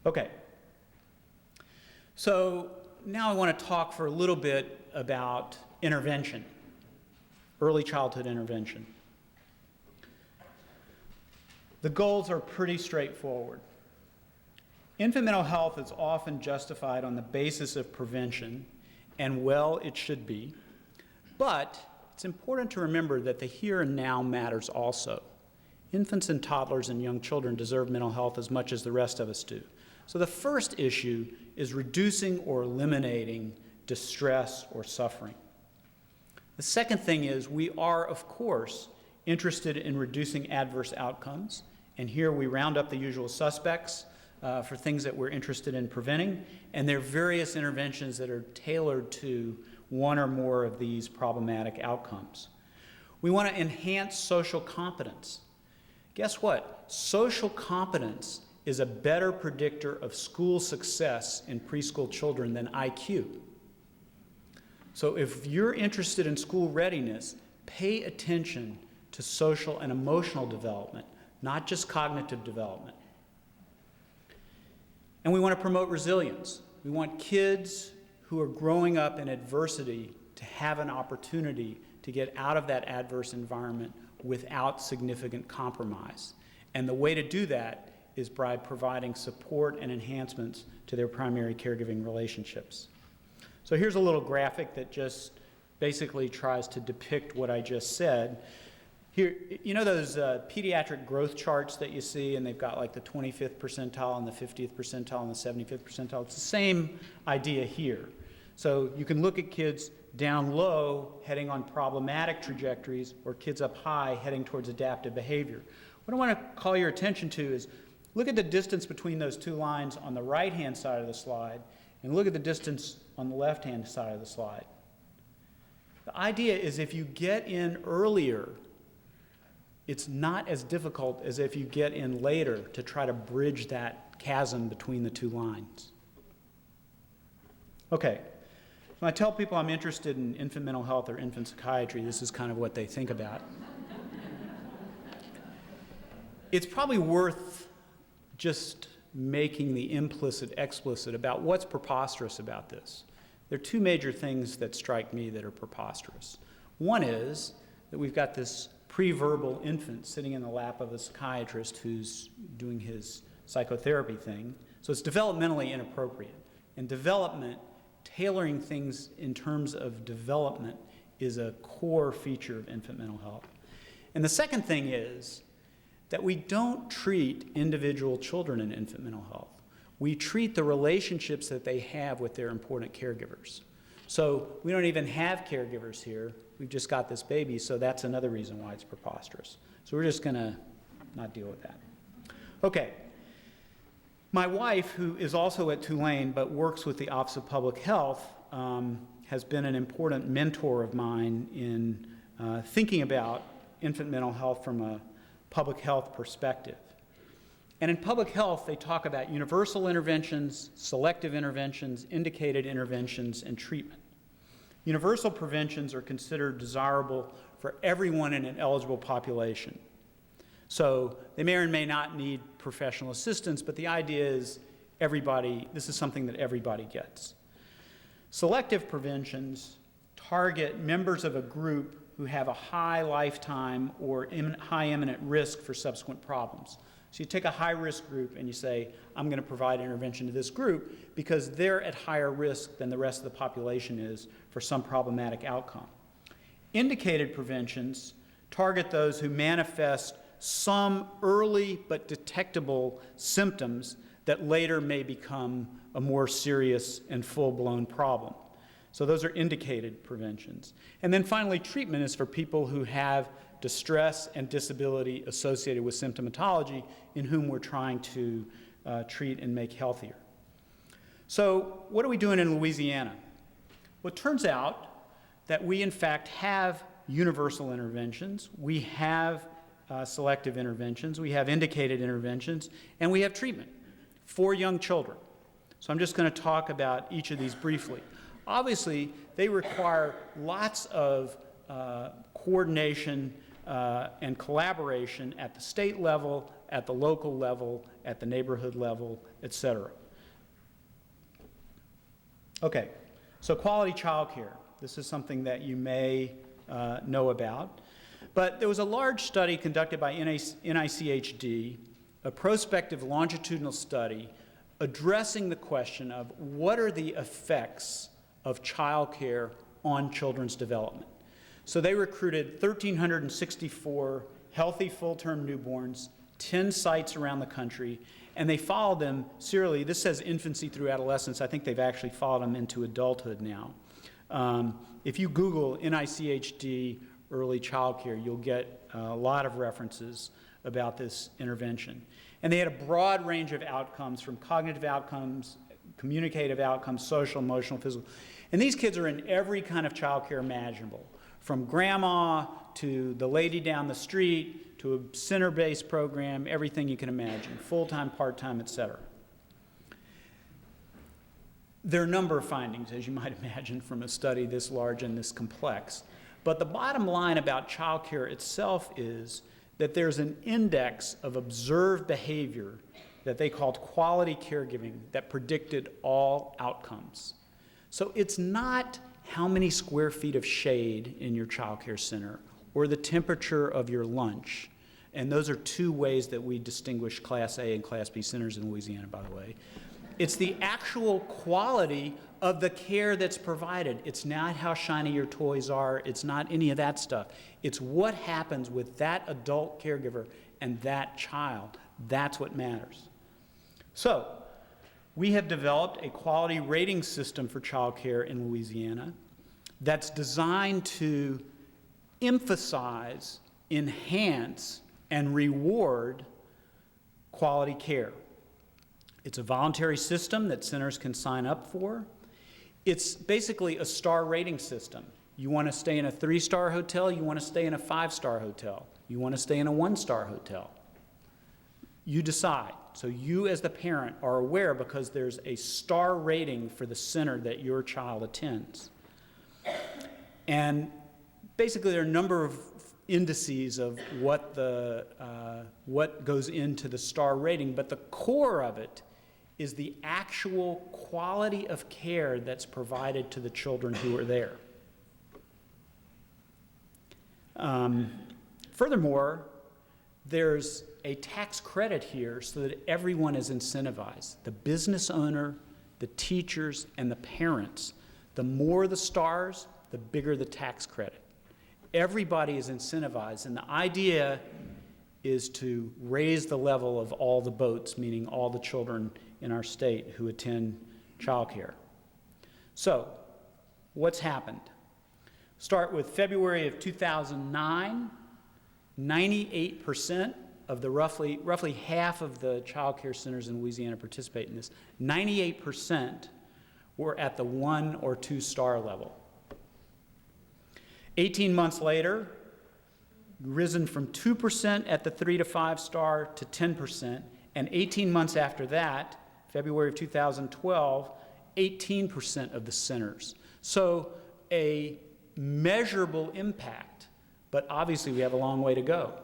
Okay, so now I want to talk for a little bit about intervention, early childhood intervention. The goals are pretty straightforward. Infant mental health is often justified on the basis of prevention, and well, it should be. But it's important to remember that the here and now matters also. Infants and toddlers and young children deserve mental health as much as the rest of us do. So the first issue is reducing or eliminating distress or suffering. The second thing is we are, of course, interested in reducing adverse outcomes. And here we round up the usual suspects for things that we're interested in preventing. And there are various interventions that are tailored to one or more of these problematic outcomes. We want to enhance social competence. Guess what? Social competence is a better predictor of school success in preschool children than IQ. So if you're interested in school readiness, pay attention to social and emotional development, not just cognitive development. And we want to promote resilience. We want kids who are growing up in adversity to have an opportunity to get out of that adverse environment without significant compromise. And the way to do that is by providing support and enhancements to their primary caregiving relationships. So here's a little graphic that just basically tries to depict what I just said. Here, you know those pediatric growth charts that you see, and they've got like the 25th percentile and the 50th percentile and the 75th percentile? It's the same idea here. So you can look at kids down low heading on problematic trajectories, or kids up high heading towards adaptive behavior. What I want to call your attention to is look at the distance between those two lines on the right-hand side of the slide, and look at the distance on the left-hand side of the slide. The idea is if you get in earlier, it's not as difficult as if you get in later to try to bridge that chasm between the two lines. Okay, when I tell people I'm interested in infant mental health or infant psychiatry, this is kind of what they think about. It's probably worth just making the implicit explicit about what's preposterous about this. There are two major things that strike me that are preposterous. One is that we've got this pre-verbal infant sitting in the lap of a psychiatrist who's doing his psychotherapy thing. So it's developmentally inappropriate. And development, tailoring things in terms of development, is a core feature of infant mental health. And the second thing is that we don't treat individual children in infant mental health. We treat the relationships that they have with their important caregivers. So we don't even have caregivers here. We've just got this baby, so that's another reason why it's preposterous. So we're just going to not deal with that. Okay. My wife, who is also at Tulane but works with the Office of Public Health, has been an important mentor of mine in thinking about infant mental health from a public health perspective. And in public health, they talk about universal interventions, selective interventions, indicated interventions, and treatment. Universal preventions are considered desirable for everyone in an eligible population. So they may or may not need professional assistance, but the idea is this is something that everybody gets. Selective preventions target members of a group who have a high lifetime or high imminent risk for subsequent problems. So you take a high-risk group and you say, I'm going to provide intervention to this group because they're at higher risk than the rest of the population is for some problematic outcome. Indicated preventions target those who manifest some early but detectable symptoms that later may become a more serious and full-blown problem. So those are indicated preventions. And then finally, treatment is for people who have distress and disability associated with symptomatology in whom we're trying to treat and make healthier. So what are we doing in Louisiana? Well, it turns out that we, in fact, have universal interventions. We have selective interventions. We have indicated interventions. And we have treatment for young children. So I'm just going to talk about each of these briefly. Obviously, they require lots of coordination and collaboration at the state level, at the local level, at the neighborhood level, et cetera. Okay, so quality childcare. This is something that you may know about. But there was a large study conducted by NICHD, a prospective longitudinal study addressing the question of what are the effects of childcare on children's development. So they recruited 1,364 healthy full-term newborns, 10 sites around the country, and they followed them serially. This says infancy through adolescence. I think they've actually followed them into adulthood now. If you Google NICHD early childcare, you'll get a lot of references about this intervention. And they had a broad range of outcomes, from cognitive outcomes, communicative outcomes, social, emotional, physical. And these kids are in every kind of childcare imaginable, from grandma to the lady down the street to a center-based program, everything you can imagine, full-time, part-time, et cetera. There are a number of findings, as you might imagine, from a study this large and this complex. But the bottom line about childcare itself is that there's an index of observed behavior that they called quality caregiving that predicted all outcomes. So it's not how many square feet of shade in your childcare center or the temperature of your lunch. And those are two ways that we distinguish Class A and Class B centers in Louisiana, by the way. It's the actual quality of the care that's provided. It's not how shiny your toys are. It's not any of that stuff. It's what happens with that adult caregiver and that child. That's what matters. So, we have developed a quality rating system for childcare in Louisiana that's designed to emphasize, enhance, and reward quality care. It's a voluntary system that centers can sign up for. It's basically a star rating system. You want to stay in a 3-star hotel, you want to stay in a 5-star hotel, you want to stay in a 1-star hotel. You decide. So you as the parent are aware because there's a star rating for the center that your child attends. And basically there are a number of indices of what goes into the star rating, but the core of it is the actual quality of care that's provided to the children who are there. Furthermore, there's a tax credit here so that everyone is incentivized. The business owner, the teachers, and the parents. The more the stars, the bigger the tax credit. Everybody is incentivized, and the idea is to raise the level of all the boats, meaning all the children in our state who attend childcare. So, what's happened? Start with February of 2009, 98% of the roughly half of the childcare centers in Louisiana participate in this. 98% were at the 1 or 2-star level. 18 months later, risen from 2% at the 3 to 5 star to 10%, and 18 months after that, February of 2012, 18% of the centers. So a measurable impact, but obviously we have a long way to go.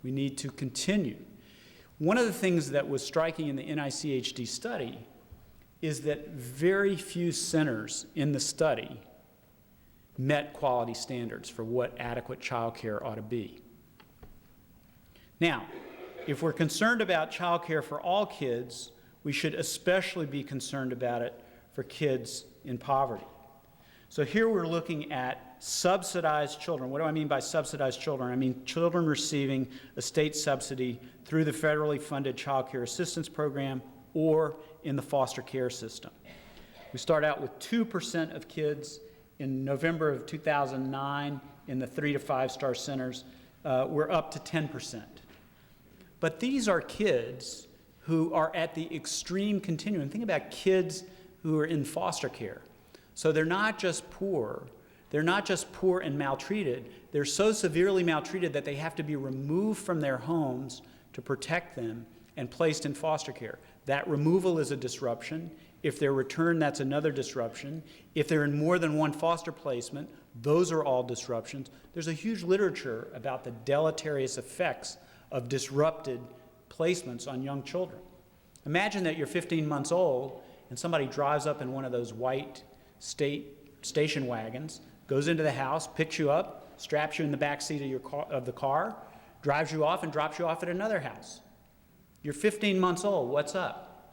We need to continue. One of the things that was striking in the NICHD study is that very few centers in the study met quality standards for what adequate child care ought to be. Now, if we're concerned about child care for all kids, we should especially be concerned about it for kids in poverty. So here we're looking at subsidized children. What do I mean by subsidized children? I mean children receiving a state subsidy through the federally funded Child Care Assistance Program or in the foster care system. We start out with 2% of kids. In November of 2009, in the 3 to 5 star centers, we're up to 10%. But these are kids who are at the extreme continuum. Think about kids who are in foster care. So they're not just poor. They're not just poor and maltreated. They're so severely maltreated that they have to be removed from their homes to protect them and placed in foster care. That removal is a disruption. If they're returned, that's another disruption. If they're in more than one foster placement, those are all disruptions. There's a huge literature about the deleterious effects of disrupted placements on young children. Imagine that you're 15 months old and somebody drives up in one of those white station wagons, goes into the house, picks you up, straps you in the back seat of the car, drives you off and drops you off at another house. You're 15 months old. What's up?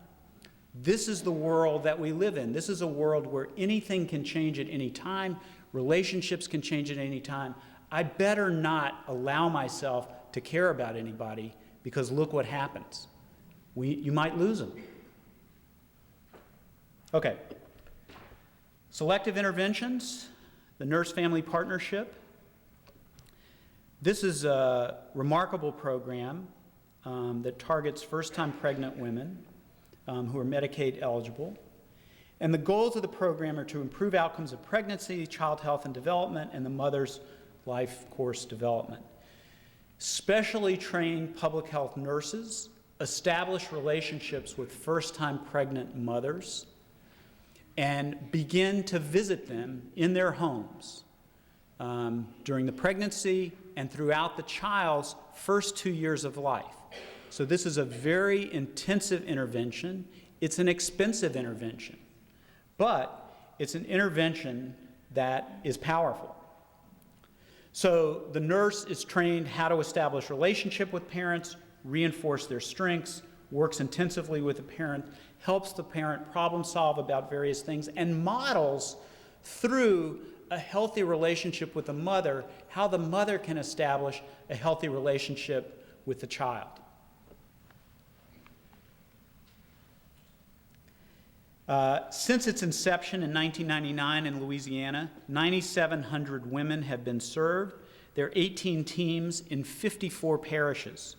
This is the world that we live in. This is a world where anything can change at any time. Relationships can change at any time. I better not allow myself to care about anybody, because look what happens. You might lose them. Okay. Selective interventions, the nurse-family partnership. This is a remarkable program that targets first-time pregnant women who are Medicaid eligible. And the goals of the program are to improve outcomes of pregnancy, child health and development, and the mother's life course development. Specially trained public health nurses establish relationships with first-time pregnant mothers and begin to visit them in their homes during the pregnancy and throughout the child's first 2 years of life. So this is a very intensive intervention. It's an expensive intervention, but it's an intervention that is powerful. So the nurse is trained how to establish relationship with parents, reinforce their strengths, works intensively with the parent, helps the parent problem solve about various things, and models through a healthy relationship with the mother how the mother can establish a healthy relationship with the child. Since its inception in 1999 in Louisiana, 9,700 women have been served. There are 18 teams in 54 parishes.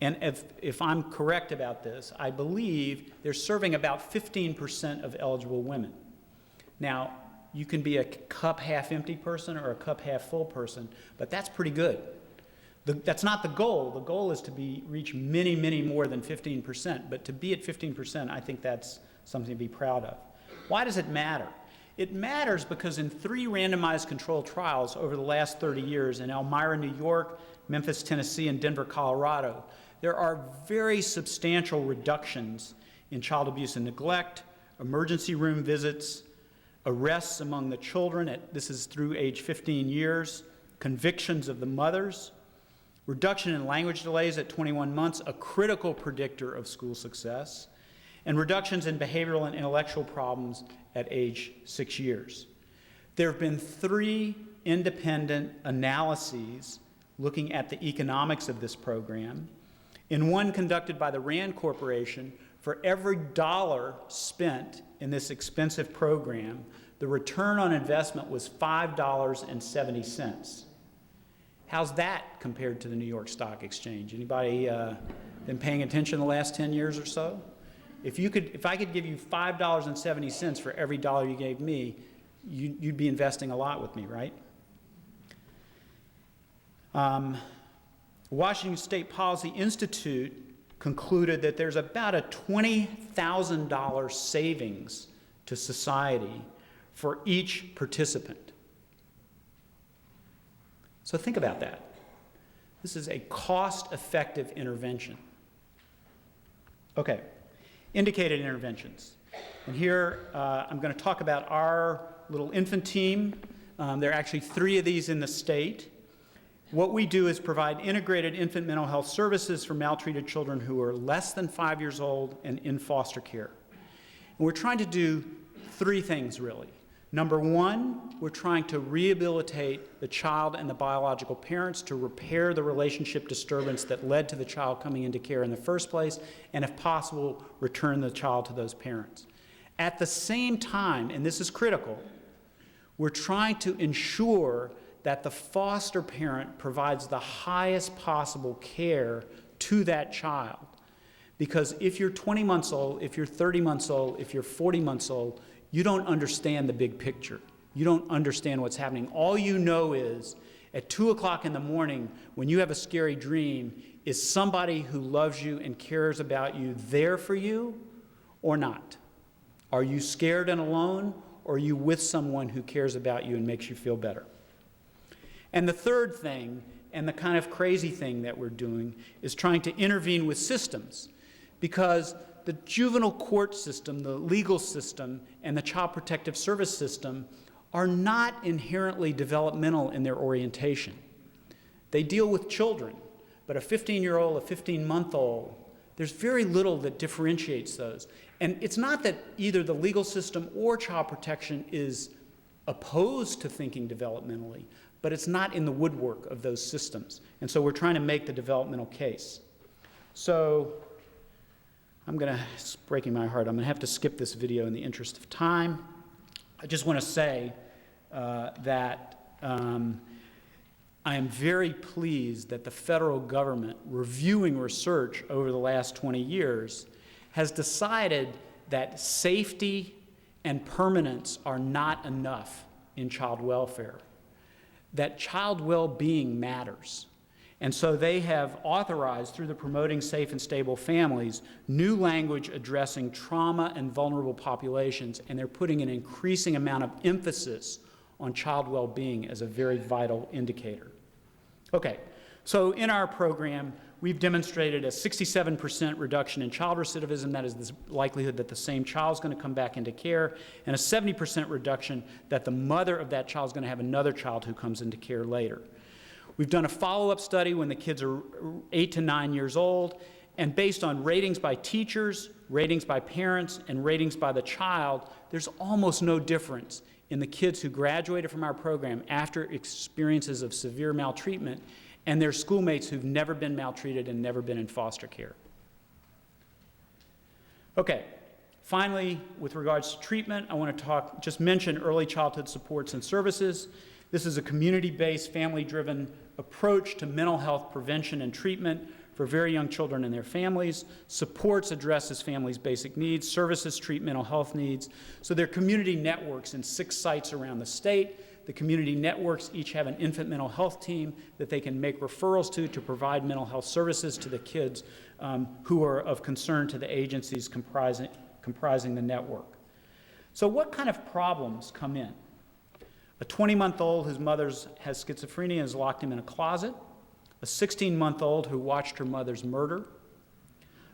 And if I'm correct about this, I believe they're serving about 15% of eligible women. Now, you can be a cup half empty person or a cup half full person, but that's pretty good. That's not the goal. The goal is to reach many, many more than 15%, but to be at 15%, I think that's something to be proud of. Why does it matter? It matters because in 3 randomized controlled trials over the last 30 years in Elmira, New York, Memphis, Tennessee, and Denver, Colorado, there are very substantial reductions in child abuse and neglect, emergency room visits, arrests among the children, this is through age 15 years, convictions of the mothers, reduction in language delays at 21 months, a critical predictor of school success, and reductions in behavioral and intellectual problems at age 6 years. There have been 3 independent analyses looking at the economics of this program. In one conducted by the RAND Corporation, for every dollar spent in this expensive program, the return on investment was $5.70. How's that compared to the New York Stock Exchange? Anybody been paying attention the last 10 years or so? If I could give you $5.70 for every dollar you gave me, you'd be investing a lot with me, right? Washington State Policy Institute concluded that there's about a $20,000 savings to society for each participant. So think about that. This is a cost-effective intervention. Okay, indicated interventions. And here I'm going to talk about our little infant team. There are actually 3 of these in the state. What we do is provide integrated infant mental health services for maltreated children who are less than 5 years old and in foster care. And we're trying to do 3 things, really. Number 1, we're trying to rehabilitate the child and the biological parents to repair the relationship disturbance that led to the child coming into care in the first place, and if possible, return the child to those parents. At the same time, and this is critical, we're trying to ensure that the foster parent provides the highest possible care to that child. Because if you're 20 months old, if you're 30 months old, if you're 40 months old, you don't understand the big picture. You don't understand what's happening. All you know is at 2 o'clock in the morning when you have a scary dream, is somebody who loves you and cares about you there for you or not? Are you scared and alone, or are you with someone who cares about you and makes you feel better? And the third thing and the kind of crazy thing that we're doing is trying to intervene with systems, because the juvenile court system, the legal system, and the child protective service system are not inherently developmental in their orientation. They deal with children, but a 15-year-old, a 15-month-old, there's very little that differentiates those. And it's not that either the legal system or child protection is opposed to thinking developmentally, but it's not in the woodwork of those systems. And so we're trying to make the developmental case. So it's breaking my heart. I'm going to have to skip this video in the interest of time. I just want to say that I am very pleased that the federal government, reviewing research over the last 20 years, has decided that safety and permanence are not enough in child welfare, that child well-being matters. And so they have authorized, through the Promoting Safe and Stable Families, new language addressing trauma and vulnerable populations, and they're putting an increasing amount of emphasis on child well-being as a very vital indicator. Okay, so in our program, we've demonstrated a 67% reduction in child recidivism, that is the likelihood that the same child is going to come back into care, and a 70% reduction that the mother of that child is going to have another child who comes into care later. We've done a follow-up study when the kids are 8 to 9 years old, and based on ratings by teachers, ratings by parents, and ratings by the child, there's almost no difference in the kids who graduated from our program after experiences of severe maltreatment and their schoolmates who've never been maltreated and never been in foster care. Okay, finally, with regards to treatment, I want to just mention early childhood supports and services. This is a community-based, family-driven approach to mental health prevention and treatment for very young children and their families. Supports addresses families' basic needs. Services treat mental health needs. So there are community networks in 6 sites around the state. The community networks each have an infant mental health team that they can make referrals to provide mental health services to the kids who are of concern to the agencies comprising the network. So what kind of problems come in? A 20-month-old whose mother has schizophrenia and has locked him in a closet. A 16-month-old who watched her mother's murder.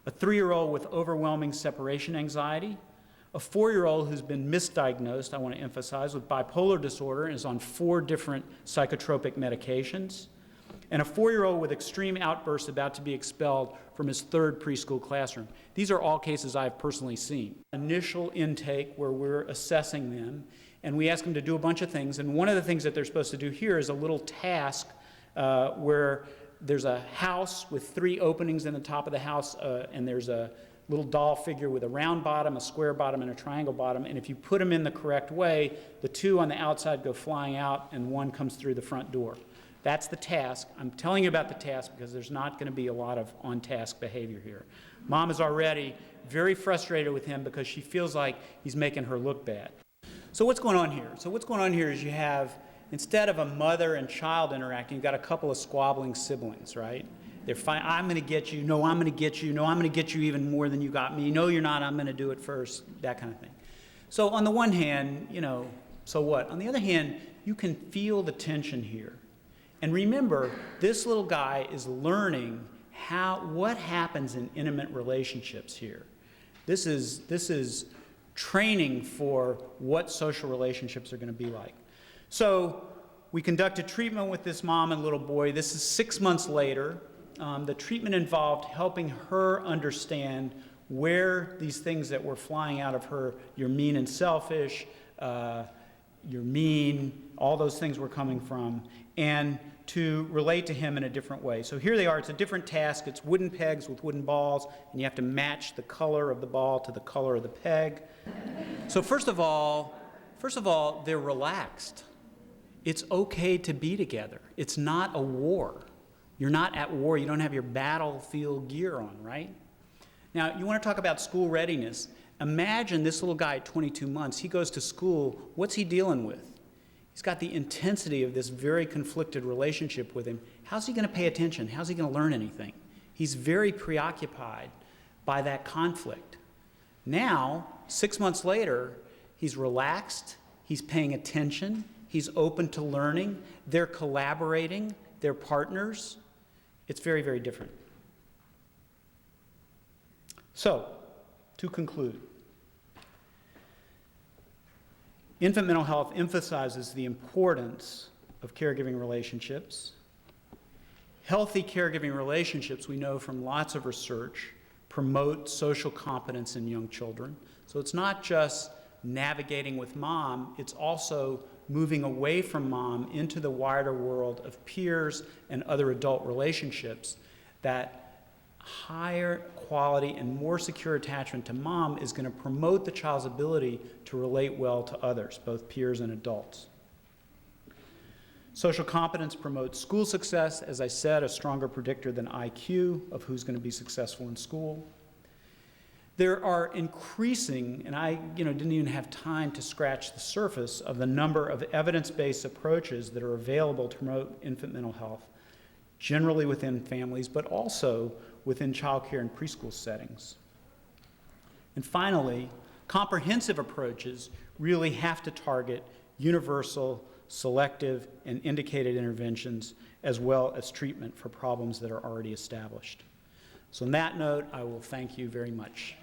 A 3-year-old with overwhelming separation anxiety. A 4-year-old who's been misdiagnosed, I want to emphasize, with bipolar disorder and is on 4 different psychotropic medications. And a 4-year-old with extreme outbursts about to be expelled from his 3rd preschool classroom. These are all cases I've personally seen. Initial intake where we're assessing them, and we ask them to do a bunch of things. And one of the things that they're supposed to do here is a little task where there's a house with 3 openings in the top of the house, and there's a little doll figure with a round bottom, a square bottom, and a triangle bottom. And if you put them in the correct way, the 2 on the outside go flying out, and 1 comes through the front door. That's the task. I'm telling you about the task because there's not going to be a lot of on-task behavior here. Mom is already very frustrated with him because she feels like he's making her look bad. So what's going on here? So what's going on here is you have, instead of a mother and child interacting, you've got a couple of squabbling siblings, right? They're fine. I'm going to get you. No, I'm going to get you. No, I'm going to get you even more than you got me. No, you're not. I'm going to do it first. That kind of thing. So on the one hand, so what? On the other hand, you can feel the tension here. And remember, this little guy is learning what happens in intimate relationships here. This is training for what social relationships are going to be like. So we conducted treatment with this mom and little boy. This is 6 months later. The treatment involved helping her understand where these things that were flying out of her, you're mean and selfish, you're mean, all those things were coming from, and to relate to him in a different way. So here they are. It's a different task. It's wooden pegs with wooden balls, and you have to match the color of the ball to the color of the peg. So first of all, they're relaxed. It's okay to be together. It's not a war. You're not at war. You don't have your battlefield gear on, right? Now, you want to talk about school readiness. Imagine this little guy at 22 months. He goes to school. What's he dealing with? He's got the intensity of this very conflicted relationship with him. How's he going to pay attention? How's he going to learn anything? He's very preoccupied by that conflict. Now, 6 months later, he's relaxed. He's paying attention. He's open to learning. They're collaborating. their partners, it's very, very different. So, to conclude, infant mental health emphasizes the importance of caregiving relationships. Healthy caregiving relationships, we know from lots of research, promote social competence in young children. So it's not just navigating with mom, it's also moving away from mom into the wider world of peers and other adult relationships. That higher quality and more secure attachment to mom is going to promote the child's ability to relate well to others, both peers and adults. Social competence promotes school success, as I said, a stronger predictor than IQ of who's going to be successful in school. There are increasing, and I didn't even have time to scratch the surface of the number of evidence-based approaches that are available to promote infant mental health, generally within families, but also within childcare and preschool settings. And finally, comprehensive approaches really have to target universal, selective, and indicated interventions, as well as treatment for problems that are already established. So on that note, I will thank you very much.